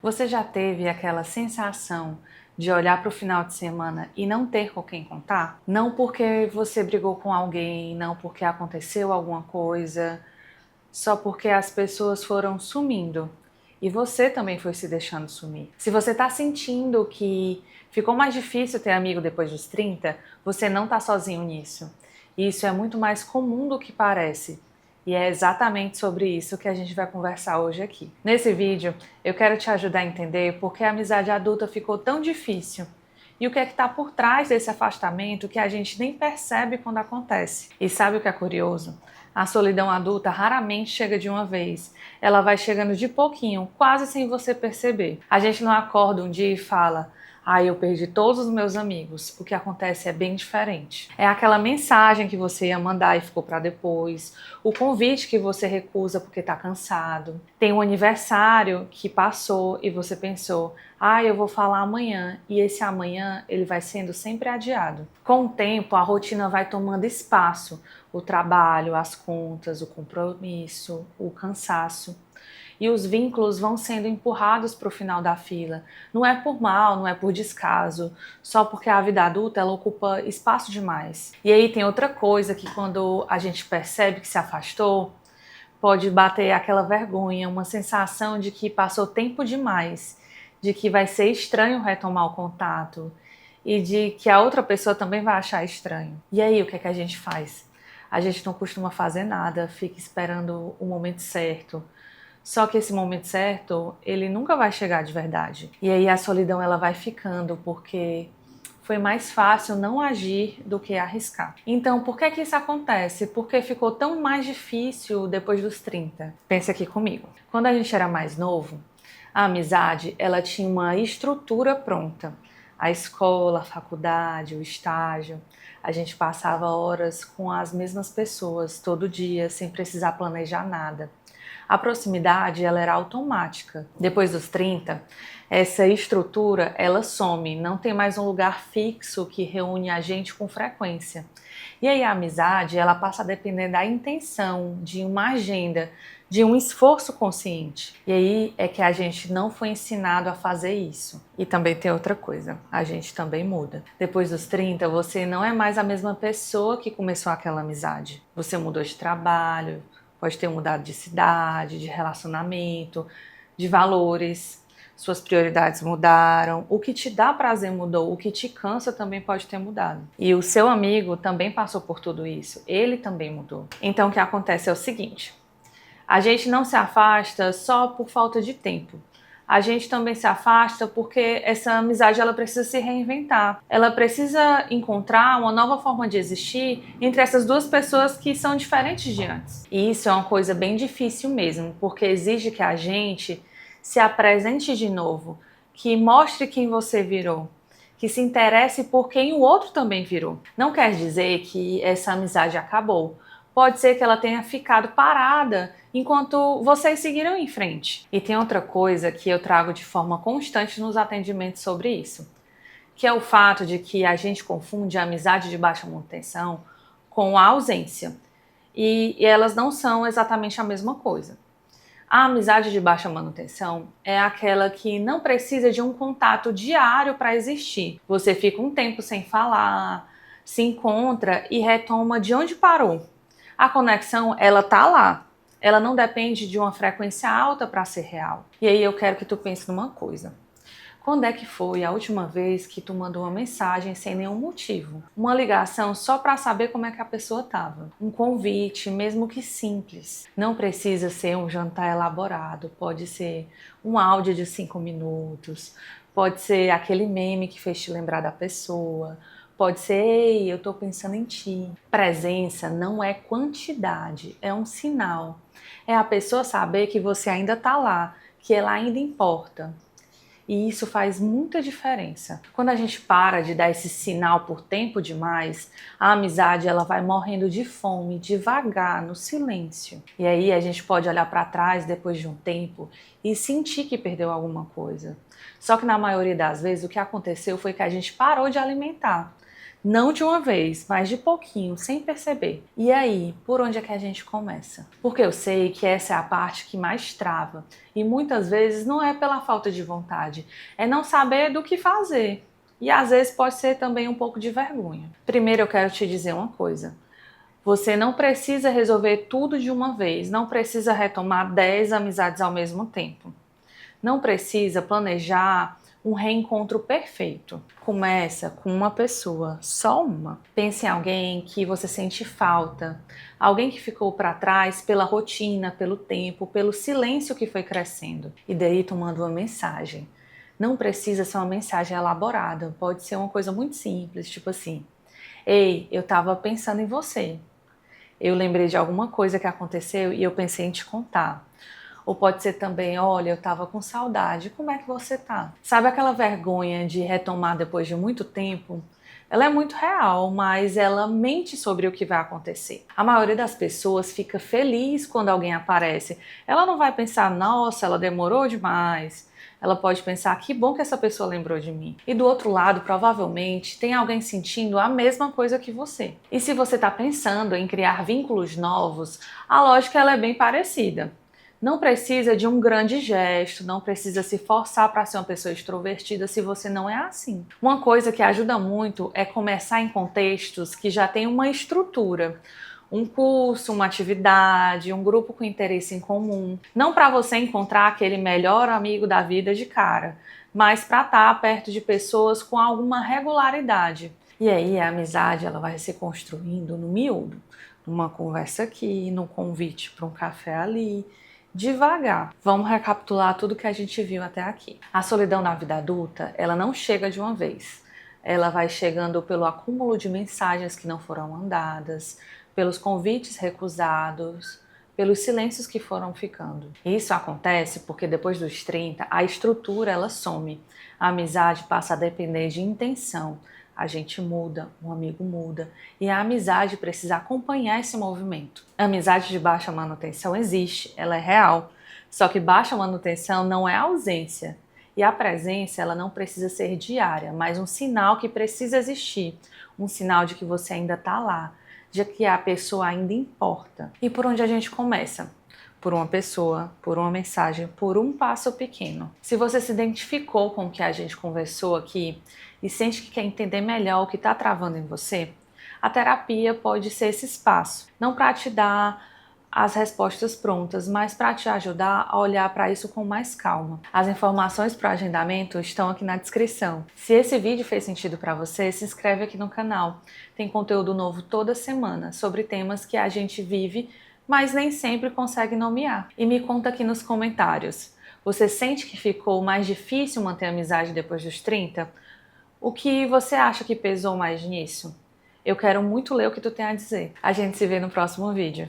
Você já teve aquela sensação de olhar para o final de semana e não ter com quem contar? Não porque você brigou com alguém, não porque aconteceu alguma coisa, só porque as pessoas foram sumindo e você também foi se deixando sumir. Se você está sentindo que ficou mais difícil ter amigo depois dos 30, você não está sozinho nisso. E isso é muito mais comum do que parece. E é exatamente sobre isso que a gente vai conversar hoje aqui. Nesse vídeo, eu quero te ajudar a entender por que a amizade adulta ficou tão difícil e o que é que está por trás desse afastamento que a gente nem percebe quando acontece. E sabe o que é curioso? A solidão adulta raramente chega de uma vez. Ela vai chegando de pouquinho, quase sem você perceber. A gente não acorda um dia e fala: "Ah, eu perdi todos os meus amigos." O que acontece é bem diferente. É aquela mensagem que você ia mandar e ficou para depois, o convite que você recusa porque está cansado, tem um aniversário que passou e você pensou: "Ah, eu vou falar amanhã", e esse amanhã ele vai sendo sempre adiado. Com o tempo, a rotina vai tomando espaço, o trabalho, as contas, o compromisso, o cansaço. E os vínculos vão sendo empurrados para o final da fila. Não é por mal, não é por descaso, só porque a vida adulta ela ocupa espaço demais. E aí tem outra coisa que quando a gente percebe que se afastou, pode bater aquela vergonha, uma sensação de que passou tempo demais, de que vai ser estranho retomar o contato e de que a outra pessoa também vai achar estranho. E aí o que é que a gente faz? A gente não costuma fazer nada, fica esperando o momento certo. Só que esse momento certo, ele nunca vai chegar de verdade. E aí a solidão ela vai ficando, porque foi mais fácil não agir do que arriscar. Então, por que isso acontece? Porque ficou tão mais difícil depois dos 30. Pense aqui comigo. Quando a gente era mais novo, a amizade, ela tinha uma estrutura pronta. A escola, a faculdade, o estágio, a gente passava horas com as mesmas pessoas todo dia, sem precisar planejar nada. A proximidade ela era automática. Depois dos 30, essa estrutura ela some, não tem mais um lugar fixo que reúne a gente com frequência. E aí a amizade ela passa a depender da intenção, de uma agenda, de um esforço consciente. E aí é que a gente não foi ensinado a fazer isso. E também tem outra coisa, a gente também muda. Depois dos 30, você não é mais a mesma pessoa que começou aquela amizade. Você mudou de trabalho, pode ter mudado de cidade, de relacionamento, de valores, suas prioridades mudaram, o que te dá prazer mudou, o que te cansa também pode ter mudado. E o seu amigo também passou por tudo isso, ele também mudou. Então o que acontece é o seguinte, a gente não se afasta só por falta de tempo. A gente também se afasta porque essa amizade ela precisa se reinventar. Ela precisa encontrar uma nova forma de existir entre essas duas pessoas que são diferentes de antes. E isso é uma coisa bem difícil mesmo, porque exige que a gente se apresente de novo, que mostre quem você virou, que se interesse por quem o outro também virou. Não quer dizer que essa amizade acabou. Pode ser que ela tenha ficado parada enquanto vocês seguiram em frente. E tem outra coisa que eu trago de forma constante nos atendimentos sobre isso, que é o fato de que a gente confunde a amizade de baixa manutenção com a ausência. E elas não são exatamente a mesma coisa. A amizade de baixa manutenção é aquela que não precisa de um contato diário para existir. Você fica um tempo sem falar, se encontra e retoma de onde parou. A conexão, ela tá lá. Ela não depende de uma frequência alta para ser real. E aí eu quero que tu pense numa coisa. Quando é que foi a última vez que tu mandou uma mensagem sem nenhum motivo? Uma ligação só para saber como é que a pessoa estava. Um convite, mesmo que simples. Não precisa ser um jantar elaborado. Pode ser um áudio de 5 minutos. Pode ser aquele meme que fez te lembrar da pessoa. Pode ser: "Ei, eu tô pensando em ti." Presença não é quantidade, é um sinal. É a pessoa saber que você ainda tá lá, que ela ainda importa. E isso faz muita diferença. Quando a gente para de dar esse sinal por tempo demais, a amizade ela vai morrendo de fome, devagar, no silêncio. E aí a gente pode olhar para trás depois de um tempo e sentir que perdeu alguma coisa. Só que na maioria das vezes o que aconteceu foi que a gente parou de alimentar. Não de uma vez, mas de pouquinho, sem perceber. E aí, por onde é que a gente começa? Porque eu sei que essa é a parte que mais trava. E muitas vezes não é pela falta de vontade, é não saber do que fazer. E às vezes pode ser também um pouco de vergonha. Primeiro eu quero te dizer uma coisa. Você não precisa resolver tudo de uma vez, não precisa retomar 10 amizades ao mesmo tempo. Não precisa planejar um reencontro perfeito. Começa com uma pessoa, só uma. Pense em alguém que você sente falta, alguém que ficou para trás pela rotina, pelo tempo, pelo silêncio que foi crescendo. E daí tu manda uma mensagem. Não precisa ser uma mensagem elaborada, pode ser uma coisa muito simples, tipo assim: ei, eu estava pensando em você. Eu lembrei de alguma coisa que aconteceu e eu pensei em te contar. Ou pode ser também: olha, eu tava com saudade, como é que você tá? Sabe aquela vergonha de retomar depois de muito tempo? Ela é muito real, mas ela mente sobre o que vai acontecer. A maioria das pessoas fica feliz quando alguém aparece. Ela não vai pensar: nossa, ela demorou demais. Ela pode pensar: que bom que essa pessoa lembrou de mim. E do outro lado, provavelmente, tem alguém sentindo a mesma coisa que você. E se você está pensando em criar vínculos novos, a lógica ela é bem parecida. Não precisa de um grande gesto, não precisa se forçar para ser uma pessoa extrovertida se você não é assim. Uma coisa que ajuda muito é começar em contextos que já têm uma estrutura. Um curso, uma atividade, um grupo com interesse em comum. Não para você encontrar aquele melhor amigo da vida de cara, mas para estar perto de pessoas com alguma regularidade. E aí a amizade ela vai se construindo no miúdo. Numa conversa aqui, num convite para um café ali. Devagar. Vamos recapitular tudo que a gente viu até aqui. A solidão na vida adulta, ela não chega de uma vez. Ela vai chegando pelo acúmulo de mensagens que não foram mandadas, pelos convites recusados, pelos silêncios que foram ficando. Isso acontece porque depois dos 30, a estrutura ela some. A amizade passa a depender de intenção. A gente muda, um amigo muda, e a amizade precisa acompanhar esse movimento. A amizade de baixa manutenção existe, ela é real, só que baixa manutenção não é ausência. E a presença ela não precisa ser diária, mas um sinal que precisa existir, um sinal de que você ainda está lá, de que a pessoa ainda importa. E por onde a gente começa? Por uma pessoa, por uma mensagem, por um passo pequeno. Se você se identificou com o que a gente conversou aqui e sente que quer entender melhor o que está travando em você, a terapia pode ser esse espaço. Não para te dar as respostas prontas, mas para te ajudar a olhar para isso com mais calma. As informações para o agendamento estão aqui na descrição. Se esse vídeo fez sentido para você, se inscreve aqui no canal. Tem conteúdo novo toda semana sobre temas que a gente vive, mas nem sempre consegue nomear. E me conta aqui nos comentários. Você sente que ficou mais difícil manter a amizade depois dos 30? O que você acha que pesou mais nisso? Eu quero muito ler o que tu tem a dizer. A gente se vê no próximo vídeo.